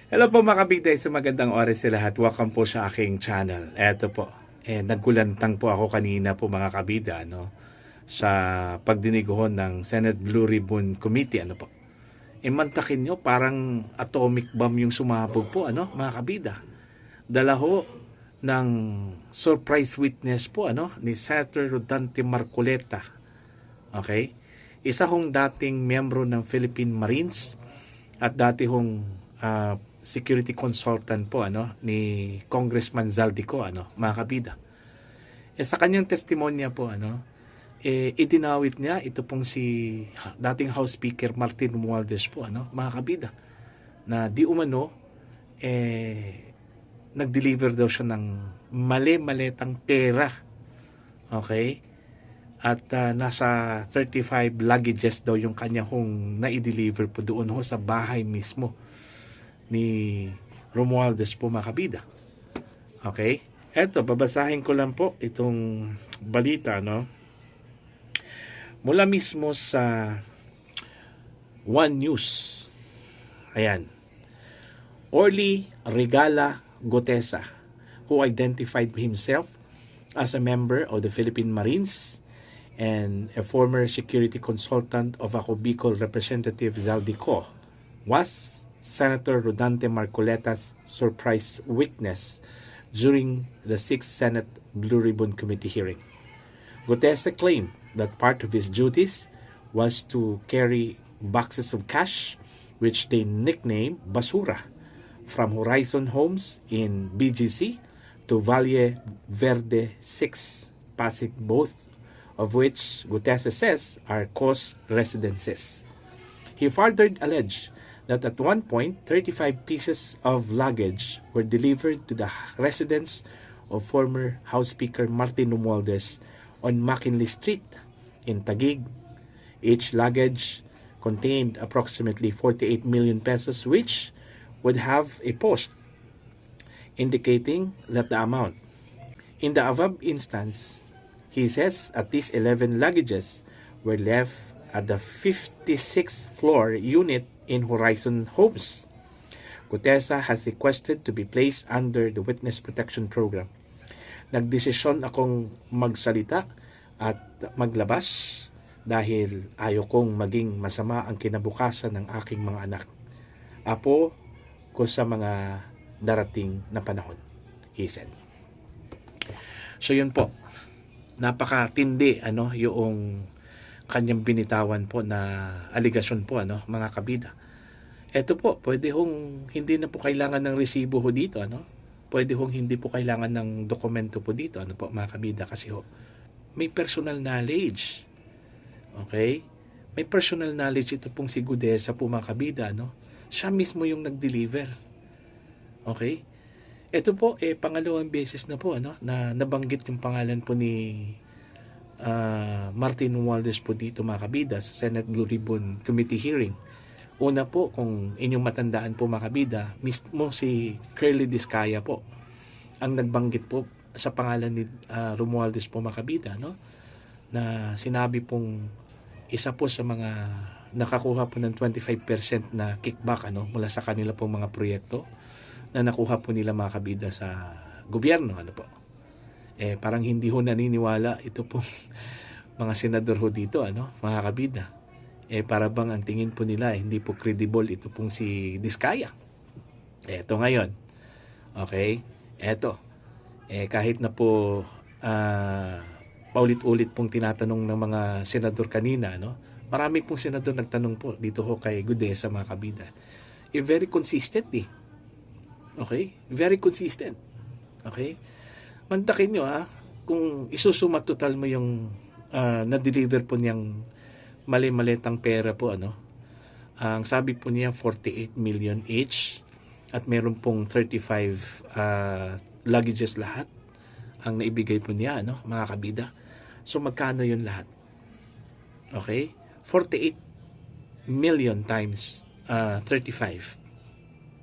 Hello po mga kabigday, sa magandang oras sa lahat. Welcome po sa aking channel. Eto po, nagkulantang po ako kanina po mga kabida, sa pagdinig ho ng Senate Blue Ribbon Committee, mantakin nyo, parang atomic bomb yung sumabog po, mga kabida. Dala ho ng surprise witness po, ni Senator Rodante Marcoleta. Okay? Isa hong dating miyembro ng Philippine Marines at dati hong security consultant po ni Congressman Zaldico mga kabida. Sa kanyang testimonya po idinawit niya ito pong si dating House Speaker Martin Romualdez po mga kabida, na di umano nag-deliver daw siya ng mali-maletang pera. Okay? At nasa 35 luggages daw yung kanya hong na-deliver po doon ho sa bahay mismo ni Romualdez po mga kabida. Okay? Eto, babasahin ko lang po itong balita, mula mismo sa One News. Ayan. Orly Regala Gotesa, who identified himself as a member of the Philippine Marines and a former security consultant of Ako Bicol Representative Zaldico, was Senator Rodante Marcoleta's surprise witness during the 6th Senate Blue Ribbon Committee hearing. Gutesa claimed that part of his duties was to carry boxes of cash, which they nicknamed Basura, from Horizon Homes in BGC to Valle Verde 6, Pasig, both of which Gutesa says are coast residences. He further alleged that at one point, 35 pieces of luggage were delivered to the residence of former House Speaker Martin Romualdez on McKinley Street in Taguig. Each luggage contained approximately 48 million pesos, which would have a post indicating that the amount. In the above instance, he says at least 11 luggages were left at the 56th floor unit in Horizon Homes. Gutesa has requested to be placed under the Witness Protection Program. Nagdesisyon akong magsalita at maglabas dahil ayaw kong maging masama ang kinabukasan ng aking mga anak. Apo ko sa mga darating na panahon, he said. So yun po, napakatindi yung kanyang binitawan po na aligasyon po mga kabida. Ito po, pwede hong hindi na po kailangan ng resibo ho dito Pwede hong hindi po kailangan ng dokumento po dito po mga kabida, kasi may personal knowledge. Okay? May personal knowledge ito pong si Gutesa po mga kabida Siya mismo yung nag-deliver. Okay? Ito po pangalawang beses na po na nabanggit yung pangalan po ni Martin Romualdez po dito mga kabida sa Senate Blue Ribbon Committee hearing. Una po, kung inyong matandaan po mga kabida, mismo si Curly Discaya po ang nagbanggit po sa pangalan ni Romualdez po mga kabida na sinabi pong isa po sa mga nakakuha po ng 25% na kickback mula sa kanila pong mga proyekto na nakuha po nila mga kabida sa gobyerno parang hindi ho naniniwala ito pong mga senador ho dito mga kabida. Para bang ang tingin po nila hindi po credible ito pong si Discaya. Eto ngayon. Okay? Eto. Kahit na po paulit-ulit pong tinatanong ng mga senador kanina marami pong senador nagtanong po dito ho kay Gutesa mga kabida. Very consistent Okay? Very consistent. Okay? Mantakin nyo kung isusuma total mo yung na-deliver po niyang mali-maletang pera po ang sabi po niya 48 million each at meron pong 35 luggages lahat ang naibigay po niya mga kabida. So magkano yun lahat? Okay? 48 million times 35.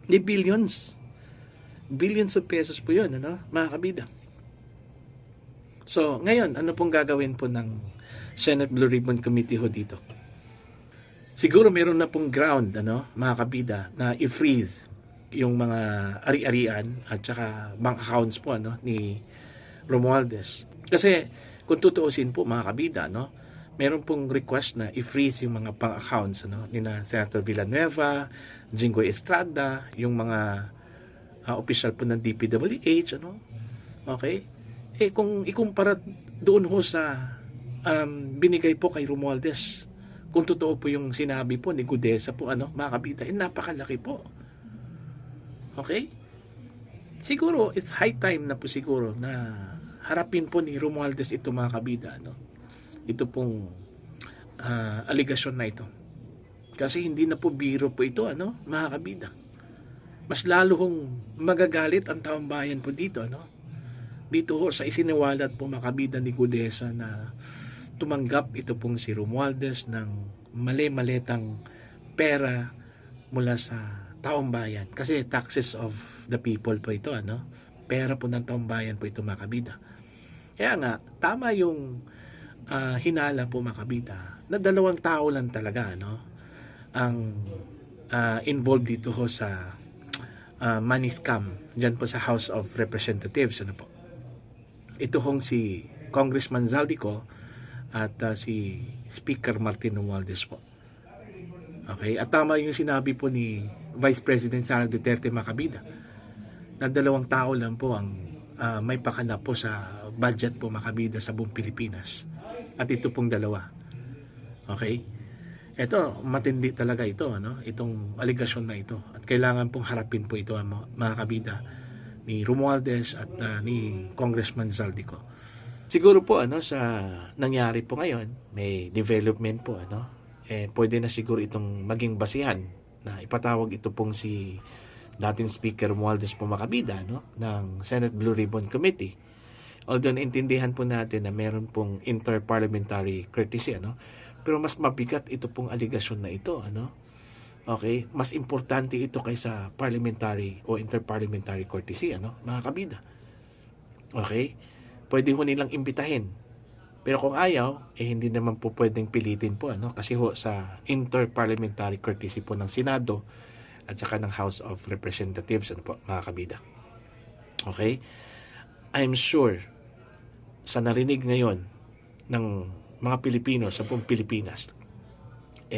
Di billions. Billions of pesos po yun mga kabida. So, ngayon, ano pong gagawin po ng Senate Blue Ribbon Committee ho dito? Siguro meron na pong ground, mga kabida, na i-freeze yung mga ari-arian at saka bank accounts po ni Romualdez. Kasi kung tutuusin po mga kabida, meron pong request na i-freeze yung mga bank accounts ni na Senator Villanueva, Jinggoy Estrada, yung mga official po ng DPWH, okay? Kung ikumpara doon ho sa binigay po kay Romualdez, kung totoo po yung sinabi po ni Gudesa po, mga kabida, napakalaki po. Okay? Siguro, it's high time na po siguro na harapin po ni Romualdez ito mga kabida, ito pong aligasyon na ito. Kasi hindi na po biro po ito, mga kabida. Mas lalo hong magagalit ang taong bayan po dito, dito ho sa isiniwalat po mga kabida ni Gudesa na tumanggap ito pong si Romualdez ng mali-maletang pera mula sa taong bayan. Kasi taxes of the people po ito, pera po ng taong bayan po ito mga kabida. Kaya nga, tama yung hinala po mga kabida na dalawang tao lang talaga ang involved dito ho sa money scam dyan po sa House of Representatives. Po? Ito hong si Congressman Zaldico at si Speaker Martin Romualdez po. Okay? At tama yung sinabi po ni Vice President Sara Duterte mga kabida na dalawang tao lang po ang may pakana po sa budget po mga kabida sa buong Pilipinas. At ito pong dalawa. Okay? Ito, matindi talaga ito, itong aligasyon na ito. At kailangan pong harapin po ito, mga kabida, ni Romualdez at ni Congressman Zaldico. Siguro po, sa nangyari po ngayon, may development po, pwede na siguro itong maging basihan na ipatawag ito pong si dating Speaker Romualdez po mga kabida, ng Senate Blue Ribbon Committee. Although naintindihan po natin na meron pong interparliamentary courtesy, pero mas mabigat ito pong aligasyon na ito, okay? Mas importante ito kaysa parliamentary o interparliamentary courtesy, mga kabida. Okay? Pwede ho nilang imbitahin. Pero kung ayaw, hindi naman po pwedeng pilitin po, kasi ho sa interparliamentary courtesy po ng Senado at saka ng House of Representatives, po, mga kabida. Okay? I'm sure sa narinig ngayon ng mga Pilipino sa buong Pilipinas,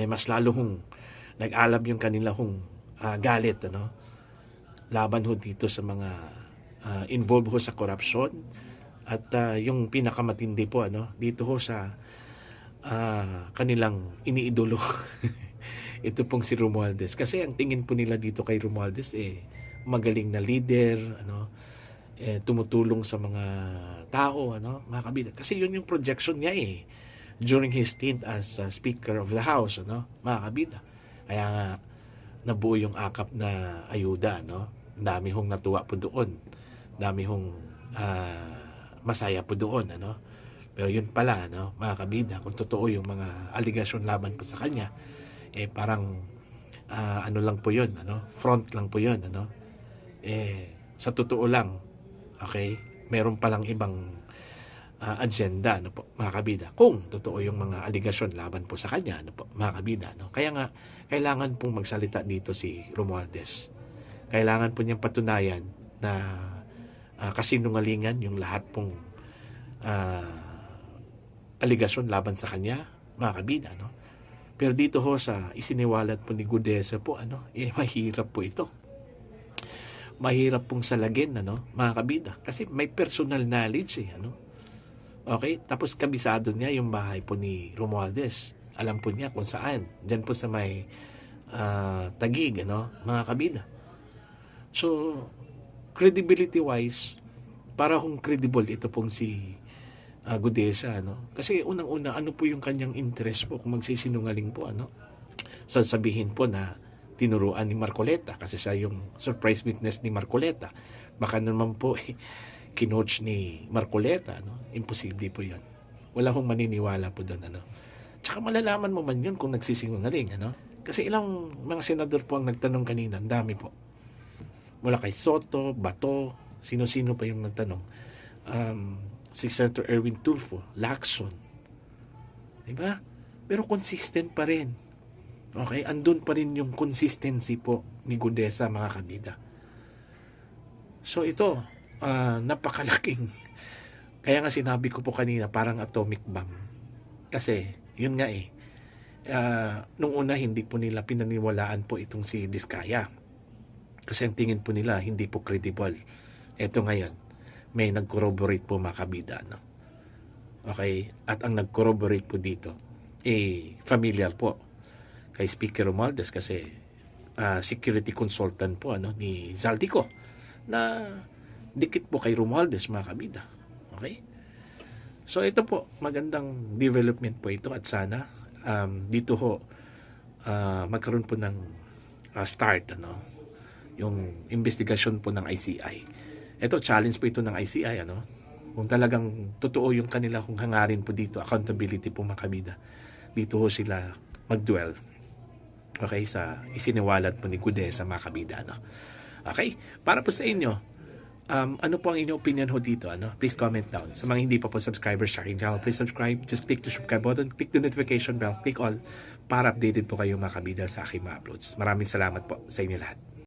mas lalo hong nag-alab yung kanila hong galit, laban ho dito sa mga involved ho sa korupsyon at yung pinakamatindi po, dito ho sa kanilang iniidolo ito pong si Romualdez. Kasi ang tingin po nila dito kay Romualdez, magaling na leader, tumutulong sa mga tao, mga kabida. Kasi yun yung projection niya during his stint as Speaker of the House, mga kabida. Kaya nga nabuo yung akap na ayuda, dami hong natuwa po doon. Dami hong masaya po doon, Pero yun pala, mga kabida, kung totoo yung mga aligasyon laban po sa kanya, parang ano lang po yun, front lang po yun, sa totoo lang, okay, meron palang ibang agenda, po, mga kabida, kung totoo yung mga aligasyon laban po sa kanya, po, mga kabida, Kaya nga, kailangan pong magsalita dito si Romualdez. Kailangan po niyang patunayan na kasinungalingan yung lahat pong aligasyon laban sa kanya, mga kabida, Pero dito ho sa isiniwalat po ni Gudesa po, mahirap po ito. Mahirap pong salagin, mga kabida. Kasi may personal knowledge, Okay? Tapos kabisado niya yung bahay po ni Romualdez. Alam po niya kung saan. Diyan po sa may Taguig, mga kabida. So, credibility-wise, para kung credible ito pong si Gudesa, Kasi unang-una, ano po yung kanyang interest po kung magsisinungaling po, Sasabihin po na tinuruan ni Marcoleta kasi siya yung surprise witness ni Marcoleta. Baka naman po kinoach ni Marcoleta, Imposible po yun. Wala hong maniniwala po doon, Tsaka malalaman mo man yun kung nagsisinungaling, Kasi ilang mga senador po ang nagtanong kanina, ang dami po. Mula kay Soto, Bato, sino-sino pa yung nagtanong. Si Senator Erwin Tulfo, Lacson. Diba? Pero consistent pa rin. Okay? Andun pa rin yung consistency po ni Gudesa, mga kabida. So ito, napakalaking, kaya nga sinabi ko po kanina, parang atomic bomb. Kasi, yun nga nung una hindi po nila pinaniwalaan po itong si Diskaya. Kasi ang tingin po nila, hindi po credible. Ito ngayon, may nag-corroborate po, mga kabida, no? Okay? At ang nag-corroborate po dito, familiar po kay Speaker Romualdez kasi security consultant po ni Zaldico na dikit po kay Romualdez, mga kabida. Okay? So ito po, magandang development po ito at sana dito ho magkaroon po ng start yung investigasyon po ng ICI. Ito, challenge po ito ng ICI, kung talagang totoo yung kanila kung hangarin po dito, accountability po, mga kabida, dito ho sila mag-dwell, okay, sa isiniwalat po ni Gudesa, mga kabida, okay, para po sa inyo, ano po ang inyong opinion ho dito, please comment down. Sa mga hindi pa po subscribers sa aking channel, please subscribe, just click the subscribe button, click the notification bell, click all para updated po kayo, mga kabida, sa aking mga uploads. Maraming salamat po sa inyo lahat.